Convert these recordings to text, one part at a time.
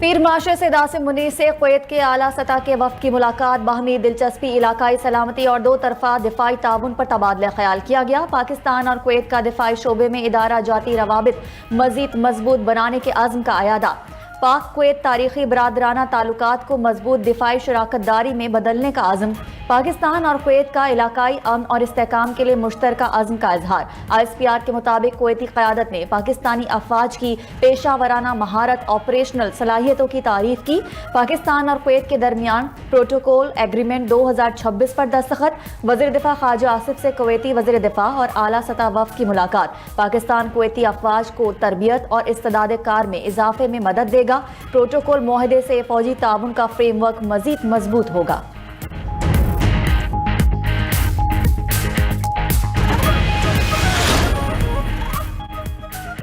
पीर माशरे से दासिम मुनीर से कुवैत के आला सतह के वफ्द की मुलाकात, बाहमी दिलचस्पी, इलाकाई सलामती और दो तरफा दिफाई ताउन पर तबादला ख्याल किया गया। पाकिस्तान और कुवैत का दिफाई शोबे में इदारा जाती रवाबित मजीद मजबूत बनाने के आज़म का अयादा। पाक कुवैत तारीखी बरादराना ताल्लुकात को मजबूत दिफाई शराकतदारी में बदलने का आज़म। पाकिस्तान और कुवैत का इलाकाई अमन और इस्तेहकाम के लिए मुश्तरका आज़म का इजहार। ISPR के मुताबिक कुवैती क़यादत ने पाकिस्तानी अफवाज की पेशा वराना महारत, ऑपरेशनल सलाहियतों की तारीफ की। पाकिस्तान और कुवैत के दरमियान प्रोटोकॉल एग्रीमेंट 2026 पर दस्तखत। वज़ीर दिफा ख्वाजा आसिफ से कुवैती वज़ीर दिफा और आला सतह वफ़द की मुलाकात। पाकिस्तान कुवैती अफवाज को तरबियत और इस्तेदाद कार में इजाफे में मदद देगा। प्रोटोकॉल मुआहदे से फौजी ताउन का फ्रेमवर्क मजीद मजबूत होगा।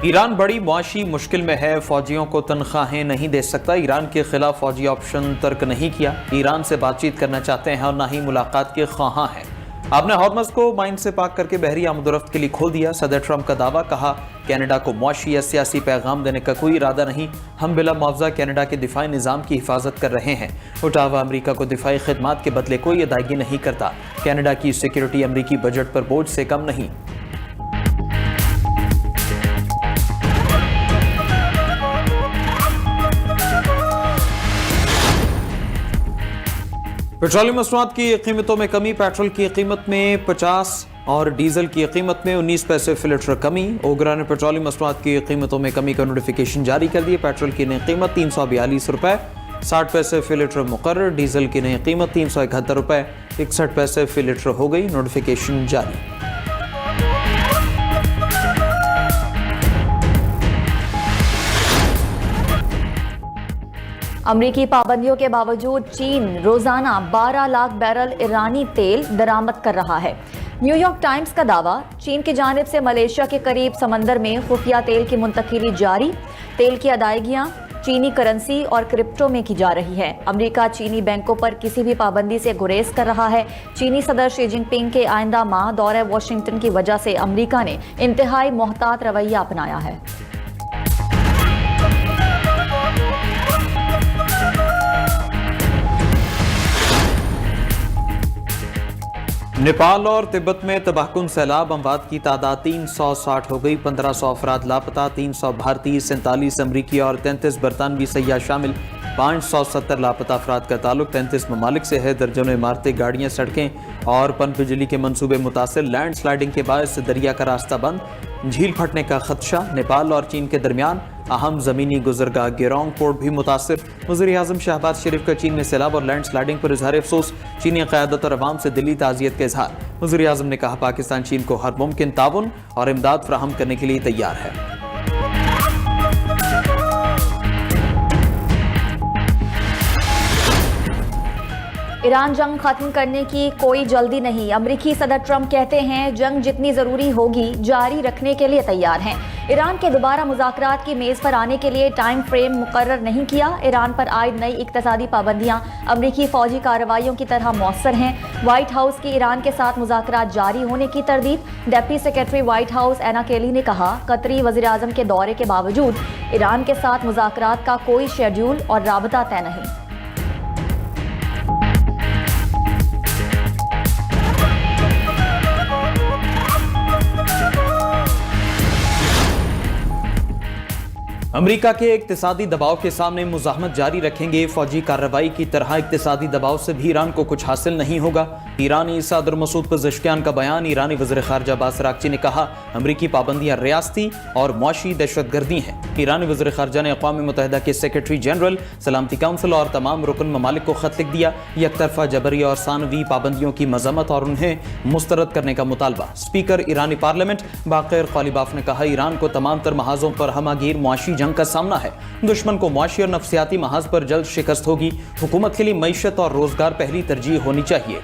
ईरान बड़ी मुआशी मुश्किल में है, फौजियों को तनख्वाहें नहीं दे सकता। ईरान के खिलाफ फौजी ऑप्शन तर्क नहीं किया। ईरान से बातचीत करना चाहते हैं और ना ही मुलाकात के ख्वाहां हैं। आपने हॉर्मज़ को माइन से पाक करके बहरी आमदोरफ्त के लिए खोल दिया। सदर ट्रंप का दावा, कहा कनाडा को मुआशी या सियासी पैगाम देने का कोई इरादा नहीं। हम बिला मुआवजा कनाडा के दिफाई निज़ाम की हिफाजत कर रहे हैं। ओटावा अमरीका को दिफाई खिदमात के बदले कोई अदायगी नहीं करता। कनाडा की सिक्योरिटी अमरीकी बजट पर बोझ से कम नहीं। पेट्रोलियम मसनूआत की कीमतों में कमी। पेट्रोल की कीमत में 50 और डीजल की कीमत में 19 पैसे फी लीटर कमी। ओगरा ने पेट्रोलियम मसनूआत की कीमतों में कमी का नोटिफिकेशन जारी कर दिया। पेट्रोल की नई कीमत 342 रुपये 60 पैसे फी लीटर मुकर्रर। डीजल की नई कीमत 371 रुपये 61 पैसे फी लीटर हो गई। नोटिफिकेशन जारी। अमरीकी पाबंदियों के बावजूद चीन रोजाना 12 लाख बैरल ईरानी तेल दरामद कर रहा है। न्यूयॉर्क टाइम्स का दावा, चीन की जानिब से मलेशिया के करीब समंदर में खुफिया तेल की मुंतकिली जारी। तेल की अदायगियां चीनी करेंसी और क्रिप्टो में की जा रही है। अमरीका चीनी बैंकों पर किसी भी पाबंदी से गुरेज कर रहा है। चीनी सदर शी जिनपिंग के आइंदा माह दौरे वाशिंगटन की वजह से अमरीका ने इंतहाई मोहतात रवैया अपनाया है। नेपाल और तिब्बत में तबाहकुन सैलाब, अमवात की तादाद 360 हो गई। 1500 अफराद लापता, 300 भारतीय, 47 अमरीकी और 33 बरतानवी सयाह शामिल। 570 लापता अफराद का ताल्लुक 33 ममालिक से है। दर्जनों इमारतें, गाड़ियां, सड़कें और पन बिजली के मंसूबे मुतासिर। लैंड स्लाइडिंग के बायस दरिया का रास्ता बंद, झील फटने का खदशा। नेपाल और चीन के दरमियान अहम ज़मीनी गुजरगाह गेरोंग पोर्ट भी मुतासिर। वज़ीर आज़म शहबाज शरीफ का चीन में सैलाब और लैंड स्लाइडिंग पर इजहार अफसोस। चीनी क़यादत और अवाम से दिली ताज़ियत का इजहार। वज़ीर आज़म ने कहा, पाकिस्तान चीन को हर मुमकिन ताउन और इमदाद फराहम करने के लिए तैयार है। ईरान जंग खत्म करने की कोई जल्दी नहीं। अमरीकी सदर ट्रंप कहते हैं जंग जितनी जरूरी होगी जारी रखने के लिए तैयार हैं। ईरान के दोबारा मुज़ाकरात की मेज़ पर आने के लिए टाइम फ्रेम मुकर्रर नहीं किया। ईरान पर आयद नई इक़्तिसादी पाबंदियां अमरीकी फौजी कार्रवाइयों की तरह मौसर हैं। व्हाइट हाउस की ईरान के साथ मुज़ाकरात जारी होने की तरदीद। डिप्टी सेक्रेटरी व्हाइट हाउस एना केली ने कहा, कतरी वज़ीर आज़म के दौरे के बावजूद ईरान के साथ मुज़ाकरात का कोई शेड्यूल और राबता तय नहीं। अमरीका के इक्तिसादी दबाव के सामने मुज़ाहमत जारी रखेंगे। फौजी कार्रवाई की तरह इक्तिसादी दबाव से भी ईरान को कुछ हासिल नहीं होगा। ईरानी सदर मसूद पज़ेश्कियान का बयान। ईरानी वज़ीर ख़ारजा अब्बास अराग़ची ने कहा, अमरीकी पाबंदियां रियासती और मुआशी दहशतगर्दी हैं। ईरानी वज़ीर ख़ारजा ने अक़वाम मुत्तहिदा के सेक्रेटरी जनरल, सलामती काउंसिल और तमाम रुकन ममालिक को ख़त लिख दिया। यकतरफा जबरी और सानवी पाबंदियों की मज़म्मत और उन्हें मुस्तरद करने का मुतालबा। स्पीकर ईरानी पार्लियामेंट बाक़िर क़ालिबाफ ने कहा, ईरान को तमाम तर महाजों पर हमागीर मुआशी जंग का सामना है। दुश्मन को मुआशी और नफ्सियाती महाज पर जल्द शिकस्त होगी। हुकूमत के लिए मईशत और रोजगार पहली तरजीह होनी चाहिए।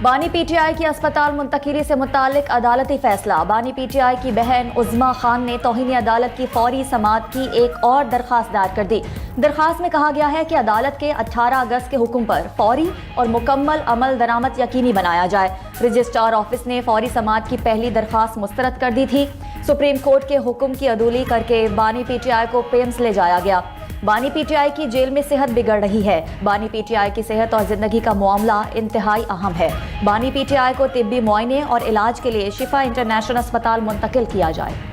बानी पीटीआई की अस्पताल मुंतकिली से मुतालिक अदालती फैसला। बानी पीटीआई की बहन उज़्मा खान ने तौहीन अदालत की फौरी समाअत की एक और दरख्वास्त दायर कर दी। दरख्वास्त में कहा गया है कि अदालत के 18 अगस्त के हुक्म पर फौरी और मुकम्मल अमल दरामद यकीनी बनाया जाए। रजिस्ट्रार ऑफिस ने फौरी समाअत की पहली दरख्वास्त मुस्तरद कर दी थी। सुप्रीम कोर्ट के हुक्म की अदूली करके बानी पीटीआई को पेम्स ले जाया गया। बानी पीटीआई की जेल में सेहत बिगड़ रही है। बानी पीटीआई की सेहत और जिंदगी का मामला इंतहाई अहम है। बानी पीटीआई को तिब्बी मुआयने और इलाज के लिए शिफा इंटरनेशनल अस्पताल मुंतकिल किया जाए।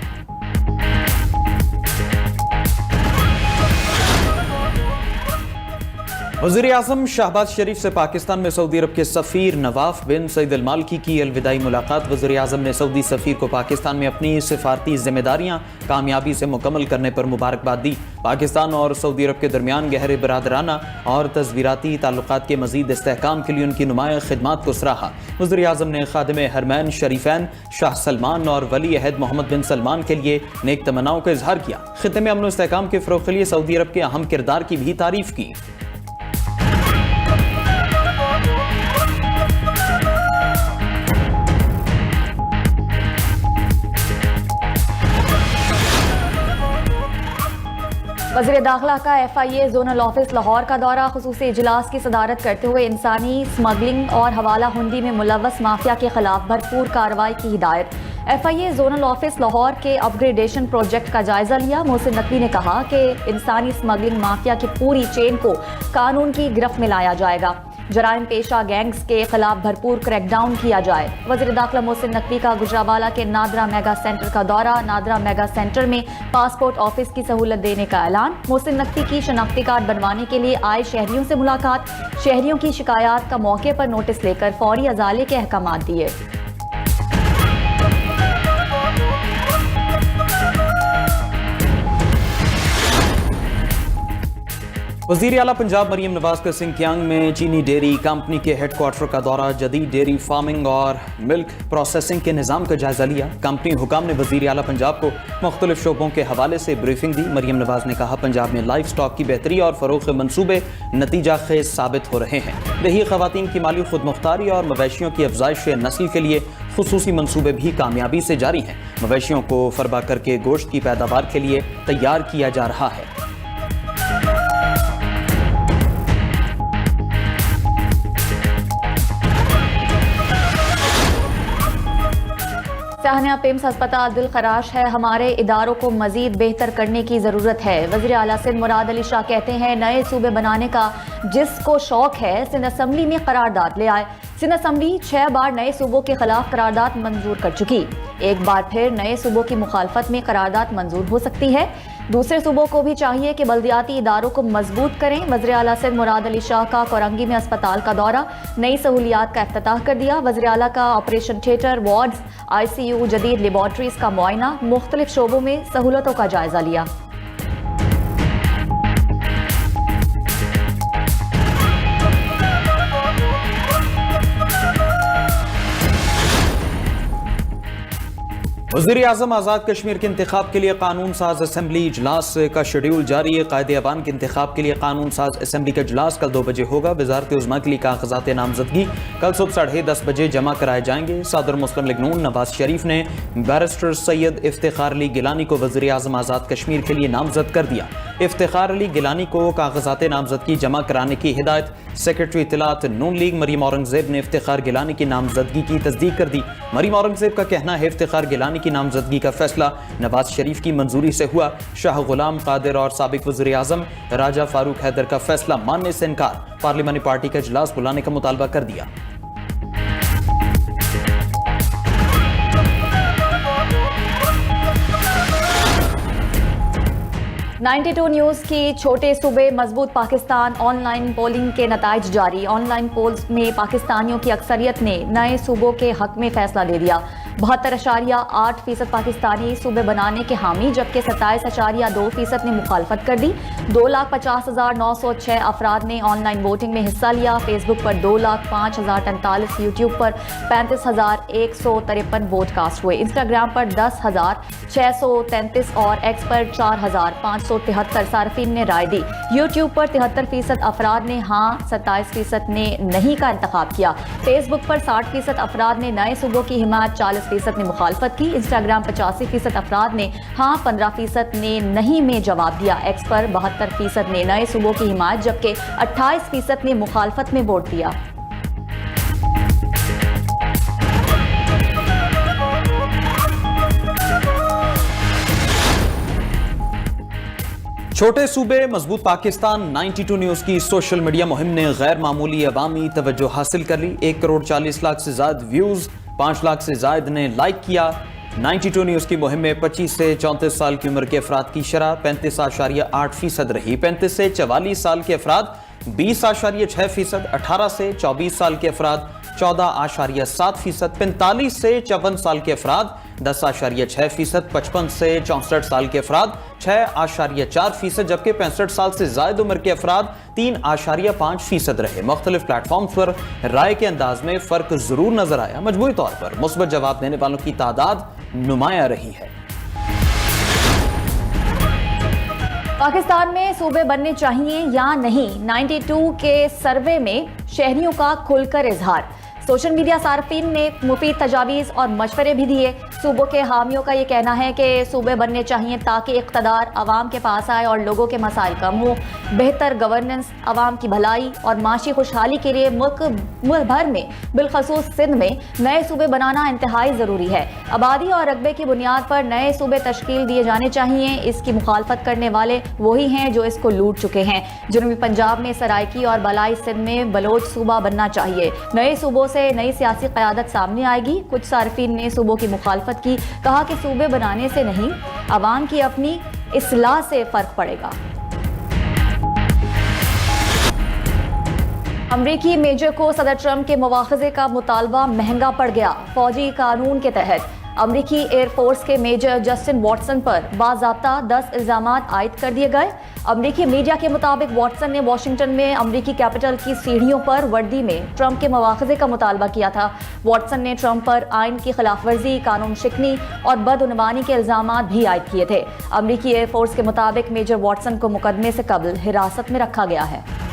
वज़ीर-ए-आज़म शहबाज शरीफ से पाकिस्तान में सऊदी अरब के सफ़ीर नवाफ बिन सईद अल मालकी की अलविदाई मुलाकात। वज़ीर-ए-आज़म ने सऊदी सफ़ीर को पाकिस्तान में अपनी सिफारती जिम्मेदारियां कामयाबी से मुकम्मल करने पर मुबारकबाद दी। पाकिस्तान और सऊदी अरब के दरमियान गहरे बरादराना और तस्वीराती ताल्लुकात के मज़ीद इस्तेहकाम के लिए उनकी नुमाया खिदमात को सराहा। वज़ीर-ए-आज़म ने खादिम हरमैन शरीफैन शाह सलमान और वली अहद मोहम्मद बिन सलमान के लिए नेक तमन्नाओं का इजहार किया। खित्ते में अमन और इस्तेहकाम के फ़रोग़ के लिए सऊदी अरब के अहम किरदार की भी तारीफ की। वज़ीर दाखिला का FIA जोनल ऑफिस लाहौर का दौरा। खुसूसी इजलास की सदारत करते हुए इंसानी स्मगलिंग और हवाला हुंडी में मुलव्वस माफिया के खिलाफ भरपूर कार्रवाई की हिदायत। FIA जोनल ऑफिस लाहौर के अपग्रेडेशन प्रोजेक्ट का जायजा लिया। मोहसिन नकवी ने कहा कि इंसानी स्मगलिंग माफिया की पूरी चेन को कानून की गिरफ्त में लाया जाएगा। जराइम पेशा गैंग्स के खिलाफ भरपूर क्रैकडाउन किया जाए। वज़ीर दाखिला मोहसिन नकवी का गुजरावाला के नादरा मेगा सेंटर का दौरा। नादरा मेगा सेंटर में पासपोर्ट ऑफिस की सहूलत देने का ऐलान। मोहसिन नकवी की शनाख्ती कार्ड बनवाने के लिए आए शहरियों से मुलाकात। शहरियों की शिकायत का मौके पर नोटिस लेकर फौरी अजाले के अहकाम दिए। वज़ीर आला पंजाब मरियम नवाज का सिंकियांग में चीनी डेयरी कंपनी के हेडक्वार्टर का दौरा। जदीद डेयरी फार्मिंग और मिल्क प्रोसेसिंग के निज़ाम का जायजा लिया। कंपनी हुकाम ने वज़ीर आला पंजाब को मुख्तलिफ शोबों के हवाले से ब्रीफिंग दी। मरियम नवाज ने कहा, पंजाब में लाइफ स्टॉक की बेहतरी और फ़रोग़ के मनसूबे नतीजा खेज साबित हो रहे हैं। दही ख़वातीन की माली खुद मुख्तारी और मवेशियों की अफजाइश नस्ल के लिए खुसूसी मनसूबे भी कामयाबी से जारी हैं। मवेशियों को फरबा करके गोश्त की पैदावार के लिए तैयार किया जा रहा है। शाहनिया पिम्स अस्पताल दिल खराश है। हमारे इदारों को मजीद बेहतर करने की ज़रूरत है। वज़ीर आला सिंध मुराद अली शाह कहते हैं, नए सूबे बनाने का जिसको शौक है सिंध असम्बली में करारदाद ले आए। सिंध असम्बली 6 बार नए सूबों के खिलाफ करारदाद मंजूर कर चुकी। एक बार फिर नए सूबों की मुखालफत में करारदाद मंजूर हो सकती है। दूसरे सूबों को भी चाहिए कि बल्दियाती इदारों को मजबूत करें। वज़ीर आला सिंध मुराद अली शाह का कोरंगी में अस्पताल का दौरा। नई सहूलियात का इफ्तिताह कर दिया। वज़ीर आला का ऑपरेशन थिएटर, वार्ड्स, ICU, जदीद लेबॉर्ट्रीज का मुआयना, मुख्तलिफ शोबों में सहूलतों का जायजा लिया। वज़ीर-ए-आज़म आज़ाद कश्मीर के इंतखाब के लिए कानून साज असम्बली इजलास का शेड्यूल जारी है। कायदे अवान के इंतखाब के लिए कानून साज असम्बली का इजलास कल 2 बजे होगा। वज़ारत उज़्मा के लिए कागज़ात नामजदगी कल सुबह 10:30 बजे जमा कराए जाएंगे। सदर मुस्लिम लीग नून नवाज शरीफ ने बैरिस्टर सैयद इफ्तिखार अली गिलानी को वज़ीर-ए-आज़म आज़ाद कश्मीर के लिए नामजद कर दिया। इफ्तिखार अली गिलानी को कागज़ात नामजदगी जमा कराने की हिदायत सेक्रेटरी इत्तलात नून लीग मरीम औरंगज़ेब ने इफ्तिखार गिलानी की नामजदगी की तस्दीक कर दी। मरीम औरंगज़ेब का कहना है, इफ्तिखार गिलानी की नामजदगी का फैसला नवाज शरीफ की मंजूरी से हुआ। शाह गुलाम कादिर और साबिक वज़ीर-ए-आज़म राजा फारूक हैदर का फैसला मानने से इनकार। पार्लिमानी पार्टी का इजलास बुलाने का मुतालबा कर दिया। $92 न्यूज़ की छोटे सूबे मजबूत पाकिस्तान ऑनलाइन पोलिंग के नताइज जारी। ऑनलाइन पोल्स में पाकिस्तानियों की अक्सरियत ने नए सूबों के हक में फैसला दे दिया। 72.8% पाकिस्तानी सूबे बनाने के हामी, जबकि 27.2% ने मुखालफत कर दी। 2,50,906 अफराद ने ऑनलाइन वोटिंग में हिस्सा लिया। फेसबुक पर 2,05,043, यूट्यूब पर 35,153 वोट कास्ट हुए। इंस्टाग्राम पर 10,633 और एक्स पर 4,573 सार्फिन ने राय दी। यूट्यूब पर 73% अफराद ने हाँ, 27% ने नहीं का इंतखाब किया। फेसबुक पर 60% अफराद ने नए सूबों की हिमायत, 40% ने मुखालफत की। इंस्टाग्राम 85% अफराद ने हाँ, 15% ने नहीं में जवाब दिया। एक्स पर 72% ने नए सूबों की हिमायत, जबकि 28% ने मुखालफत में वोट दिया। छोटे सूबे मजबूत पाकिस्तान 92 न्यूज की सोशल मीडिया मुहिम ने गैर मामूली अवामी तवज्जो हासिल कर ली। 1,40,00,000 से ज्यादा व्यूज, 5 लाख से ज्यादा ने लाइक किया। 92 न्यूज की मुहिम में 25 से 34 साल की उम्र के अफराद की शरह 35.8% रही। 35 से 44 साल के अफराद 20.6%, 18 से 24 साल के अफराद 14.7%, 45 से 54 साल के अफराद 10.6%, 55 से 64 साल के अफराद 6.4%, जबकि 65 साल से ज्यादा उम्र के अफराद 3.5% रहे। मुख्तलिफ प्लेटफॉर्म पर राय के अंदाज में फर्क जरूर नजर आया। मजमूई तौर पर मुस्बत जवाब देने वालों की तादाद नुमाया रही है। पाकिस्तान में सूबे बनने चाहिए या नहीं, 92 के सर्वे में शहरियों का खुलकर इजहार। सोशल मीडिया सार्फिन ने मुफीद तजावीज़ और मशवरे भी दिए। सूबों के हामियों का ये कहना है कि सूबे बनने चाहिए ताकि इक़्तिदार आवाम के पास आए और लोगों के मसाइल कम हो। बेहतर गवर्नेंस, आवाम की भलाई और माशी खुशहाली के लिए मुल्क भर में बिलखसूस सिंध में नए सूबे बनाना इंतहाई ज़रूरी है। आबादी और रकबे की बुनियाद पर नए सूबे तश्कील दिए जाने चाहिए। इसकी मुखालफत करने वाले वही हैं जो इसको लूट चुके हैं। जनूबी पंजाब में सराइकी और बलाई सिंध में बलोच सूबा बनना चाहिए। नए सूबों से नई सियासी क़यादत सामने आएगी। कुछ सार्फिन ने सूबों की मुखालफत की, कहा कि सूबे बनाने से नहीं, आवाम की अपनी इस्लाह से फर्क पड़ेगा। अमरीकी मेजर को सदर ट्रंप के मुआवजे का मुतालबा महंगा पड़ गया। फौजी कानून के तहत अमरीकी एयरफोर्स के मेजर जस्टिन वॉटसन पर बाज़ाब्ता 10 इल्ज़ामात आयद कर दिए गए। अमरीकी मीडिया के मुताबिक वॉटसन ने वाशिंगटन में अमरीकी कैपिटल की सीढ़ियों पर वर्दी में ट्रंप के मुआवजे का मुतालबा किया था। वॉटसन ने ट्रंप पर आइन की खिलाफ वर्जी, कानून शिकनी और बदउनवानी के इल्ज़ामात भी आयद किए थे। अमरीकी एयरफोर्स के मुताबिक मेजर वॉटसन को मुकदमे से कबल हिरासत में रखा गया है।